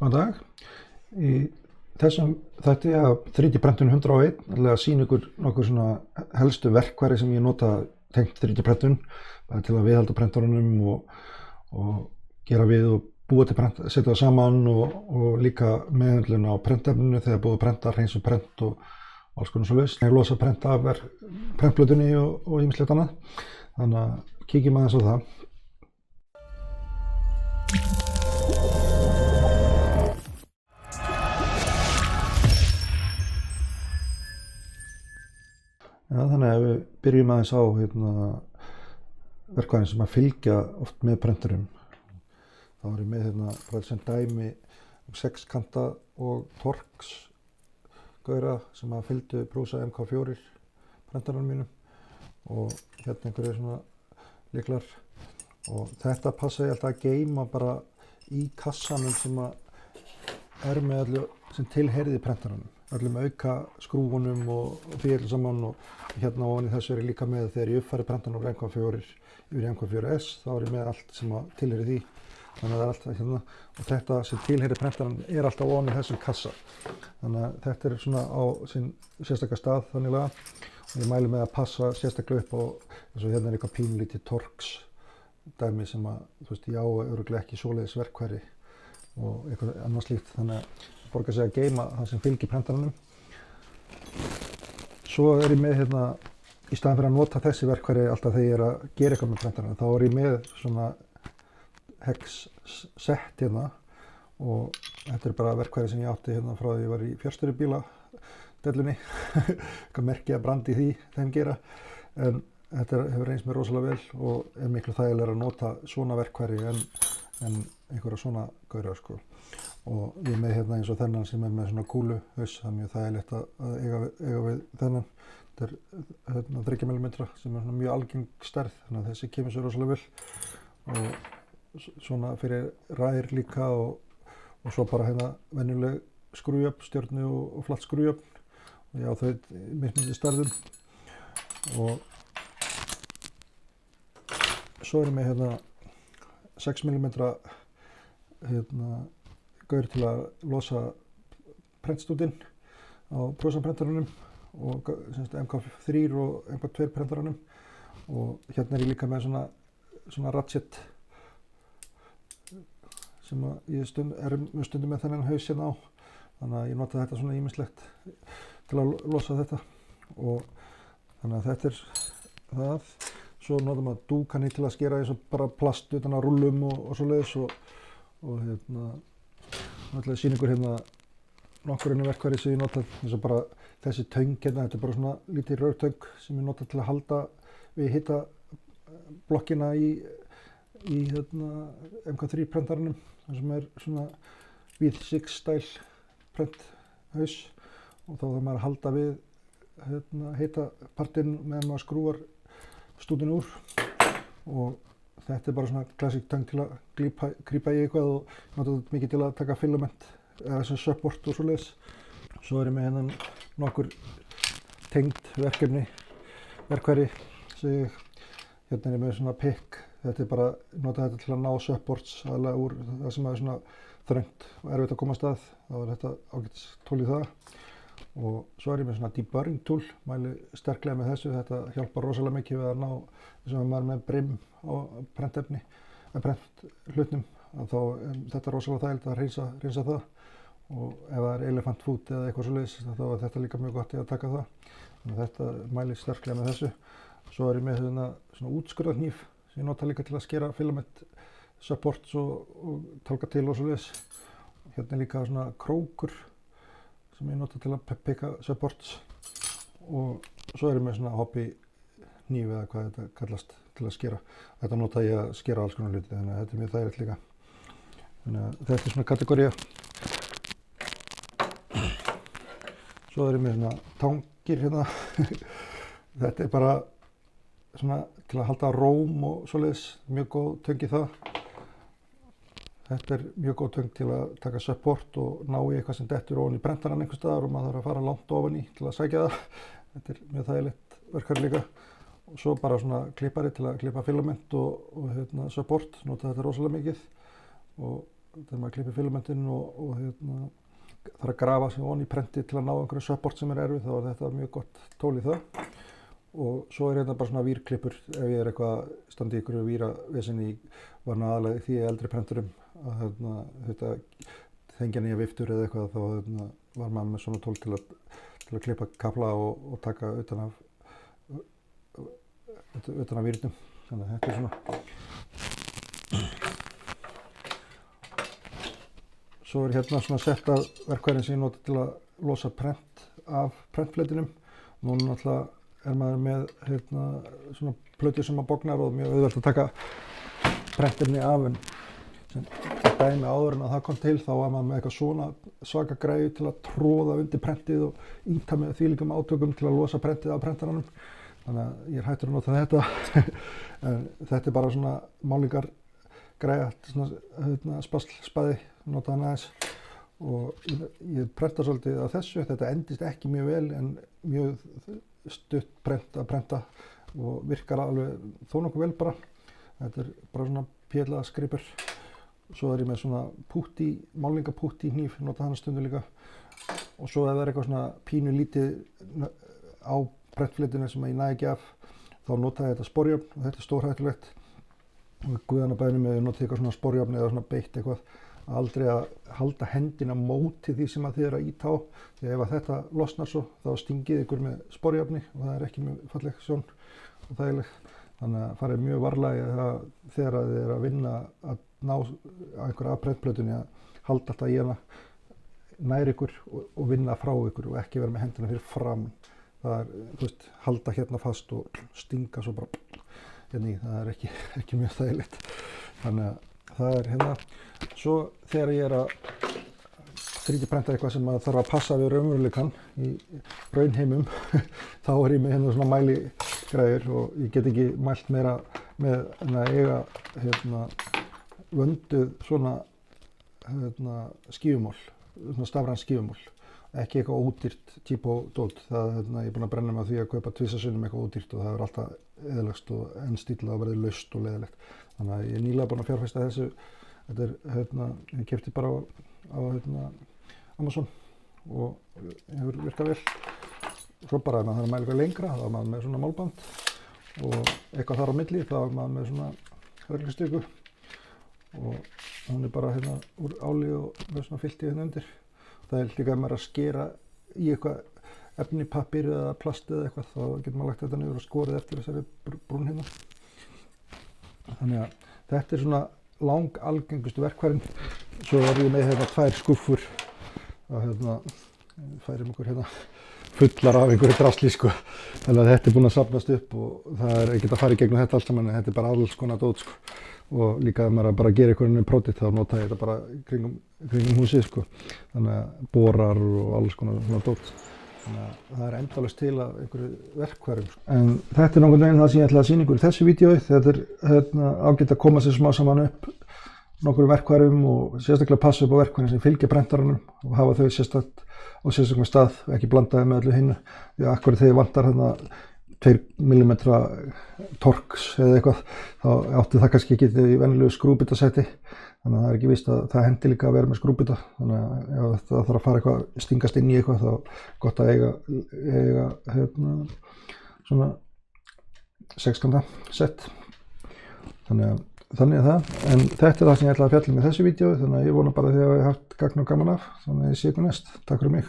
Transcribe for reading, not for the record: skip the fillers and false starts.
Góðan dag. Í þessum þætti af 3D-prentun 101 ætla að sýna ykkur nokkur svona helstu verkfæri sem ég nota tengt 3D-prentun til að viðhalda prentarunum og gera við og búa til prent, setja það saman og líka meðhöndlun á prentefninu þegar búið að prenta, hreinsa prent og alls konar svoleiðis. Ég losa prent af prentblöðunni og ýmislegt annað. Þannig að kíkjum aðeins á það. Já, þannig að við byrjum aðeins á verkfærin sem að fylgja oft með prenturum. Þá er ég með bara sem dæmi sexkanta og Torx gaura sem að fylgdu Prusa MK4 prentarunum mínum og hérna einhverju svona lyklar og þetta passa ég alltaf að geyma bara í kassanum sem að er með öllu sem tilheyrði prentarunum. Öllum auka skrúfunum og því öllu saman og hérna ofan í þessu er ég líka með þegar ég uppfæri prentarinn úr MK4 yfir í MK4S þá er ég með allt sem að tilheyri því. Þannig að það er alltaf hérna og þetta sem tilheyri prentarinn er alltaf ofan í þessum kassa. Þannig að þetta er svona á sinn sérstaka stað þannig og ég mæli með að passa sérstaklega upp og eins og hérna er eitthvað pínlítið Torx dæmi sem að þú veist ég á örugglega ekki svoleiðis verkfæri og eitthvað annað slíkt þannig að borgar sig að geyma það sem fylgir prentarunum. Svo er ég með í staðan fyrir að nota þessi verkfæri alltaf þegar ég er að gera eitthvað með prentarunum þá er ég með svona hex set og þetta er bara verkfæri sem ég átti frá því ég var í fjárstýribíla dellunni eitthvað merki að brandi í þeim gera en þetta hefur reynst mér rosalega vel og er miklu þægilegra að nota svona verkfæri en einhverja svona gaura sko. Og ég er með eins og þennan sem er með svona kúluhaus, það er mjög þægilegt að eiga við þennan. Þetta er 3 mm sem er mjög algeng stærð, þannig að þessi kemur sér rosalega vel. Og svona fyrir rær líka og svo bara venjuleg skrújöfn, stjörnu og flatt skrújöfn. Og ég á þau mismunandi stærðum. Og svo er ég með 6 mm gaur til að losa prentstútinn á Prusa prentarunum og MK3 og MK2 prentarunum og hérna er ég líka með svona ratchet sem að ég stundum með þennan haus hérna á þannig að ég nota þetta svona ýmislegt til að losa þetta og þannig að þetta er það. Svo notar maður dúkani til að skera eins og bara plast utan á rúllum og svoleiðis og ætla að sýna ykkur nokkur verkfæri sem ég nota eins og bara þessi töng þetta er bara svona lítið rörtöng sem ég nota til að halda við hitablokkina í MK3 prentarunum sem er svona V6 style prenthaus og þá þarf maður að halda við hitapartinn meðan maður skrúar stútinn úr og þetta er bara svona klassík töng til að grípa í eitthvað og nota þetta mikið til að taka filament eða sem support og svoleiðis. Svo er ég með nokkur tengd verkfæri hérna er ég með svona pick, þetta er bara nota þetta til að ná supports aðalega úr það sem er svona þröngt og erfitt að komast að, þá er þetta ágætis tól í það. Og svo er ég með svona deburring tool, mæli sterklega með þessu, þetta hjálpar rosalega mikið við að ná þess að maður með brim á prentefni, prenthlutnum, þá þetta rosalega þægilegt að hreinsa það og ef það er elephant foot eða eitthvað svoleiðis þá er þetta líka mjög gott í að taka það. Þannig að þetta mæli sterklega með þessu. Svo er ég með svona útskurðarhníf sem ég nota líka til að skera filament supports og tálka til og svoleiðis. Hérna er líka svona krókur sem ég nota til að pikka supports og svo er ég með svona hobby hníf eða hvað þetta kallast til að skera. Þetta nota ég að skera alls konar hluti þannig að þetta er mjög þægilegt líka. Þannig að þetta er svona kategóría. Svo er ég með svona tangir hérna. Þetta er bara svona til að halda róm og svoleiðis, mjög góð töng í það. Þetta er mjög góð töng til að taka support og ná í eitthvað sem dettur ofan í prentarann einhvers staðar og maður þarf að fara langt ofan í til að sækja það. Þetta er mjög þægilegt verkfæri líka. Og svo bara svona klippari til að klippa filament og support, nota þetta rosalega mikið. Og þegar maður klippir filamentin og þarf að grafa sig ofan í prenti til að ná einhverju support sem erfið, þá þetta mjög gott tól í það. Og svo hérna bara svona vírklippur ef ég eitthvað standi í einhverju víravesinni var aðalega því eldri prenturum að þetta þengja nýja viftur eða eitthvað, þá var maður með svona tól til að klippa kafla og taka utan af vírnum. Þannig að þetta svona. Svo hérna svona sett af verkfærin sem ég nota til að losa prent af prentfletinum. Núna náttúrulega maður með svona plötur sem bognar og mjög auðvelt að taka prentefni af, en dæmi áður en að það kom til þá var maður með eitthvað svona svaka græju til að tróða undir prentið og ýta með þvílíkum átökum til að losa prentið af prentaranum. Þannig að ég er hættur að nota þetta. En þetta bara svona málingargræja, svona spaði, nota hann aðeins. Og ég prenta svolítið af þessu. Þetta endist ekki mjög vel en mjög stutt prent að prenta og virkar alveg þó nokkuð vel bara. Þetta bara svona pjalla skripur. Svo ég með svona pútti, málingapútti hníf, nota hann stundu líka. Og svo ef það eitthvað svona pínu lítið á prentflitinu sem ég næ ekki af, þá nota ég þetta sporjárn og þetta stórhættulegt. Og guðanabænum ef ég nota eitthvað svona sporjárn eða svona beitt eitthvað, aldrei að halda hendina móti því sem þið að íta á, því ef þetta losnar svo þá stingið ykkur með sporjárni og það ekki mjög falleg sjón og þægileg. Þannig að farið mjög varlega þegar þið að vinna að ná einhverja af prentplötunni að halda alltaf í hana nær ykkur og vinna frá ykkur og ekki vera með hendina fyrir fram. Það þú veist, halda hérna fast og stinga svo bara hérna í, það ekki mjög þægilegt. Þannig að það hérna. Svo þegar ég að 3D-prenta eitthvað sem maður þarf að passa við raunveruleikann í raunheimum, þá ég með hérna svona mæligræður og ég get ekki mælt meira með að eiga vönduð svona skífumál, svona stafræn skífumál. Ekki eitthvað ódýrt typodót. Ég er búinn að brenna mig á því að kaupa tvisasinnum eitthvað ódýrt og það er alltaf eðilegst og enn stílað að verði laust og leiðilegt. Þannig að ég er nýlega búinn að fjárfesta þessu. Þetta ég keypti bara á Amazon og hefur virkað vel. Svo bara ef maður þarf að mæla eitthvað lengra, þá er maður með svona málband og eitthvað þar á milli, þá er maður með svona reglustyrku og hún er bara úr áli og með svona filti undir. Það er líka ef maður að skera í eitthvað efni, pappír eða plast eða eitthvað, þá getur maður lagt þetta niður og skorið eftir þessari brún hérna. Þannig að þetta er svona algengustu verkfærin. Svo ég með tvær skúffur og færum okkur fullar af einhverju drasli sko. Þannig að þetta er búinn að safnast upp og það er ekkert að fara í gegnum þetta allt saman, en þetta er bara alls konar dót sko. Og líka ef maður að bara gera einhverjum prótítt, þá nota ég þetta bara kringum húsið sko. Þannig að borar og alls konar svona dót. Þannig að það er endalaust til af einhverju verkfærum. En þetta er nokkurn veginn það sem ég ætla að sýna ykkur í þessu vídeói. Þetta er ágætt að koma sér smá saman upp nokkrum verkfærum og sérstaklega passa upp á verkfærin sem fylgja prentaranum og hafa þau sérstakt á sérstaklega stað, ekki blandaði með öllu hinnu. Því að akkurat þegar vantar 2 mm torx eða eitthvað, þá átti það kannski ekki í venjulegu skrúbítasæti. Þannig að það er ekki víst að það hendi líka að vera með skrúbíta. Þannig að ef það þarf að fara eitthvað, stingast inn í eitthvað, þá gott að eiga svona 16 sett. Þannig að það. En þetta er það sem ég ætlaði að fjalla með þessu vídeói, þannig að ég vona bara að þið hafi haft gagn og gaman af. Þannig að ég sé ykkur næst. Takk fyrir mig.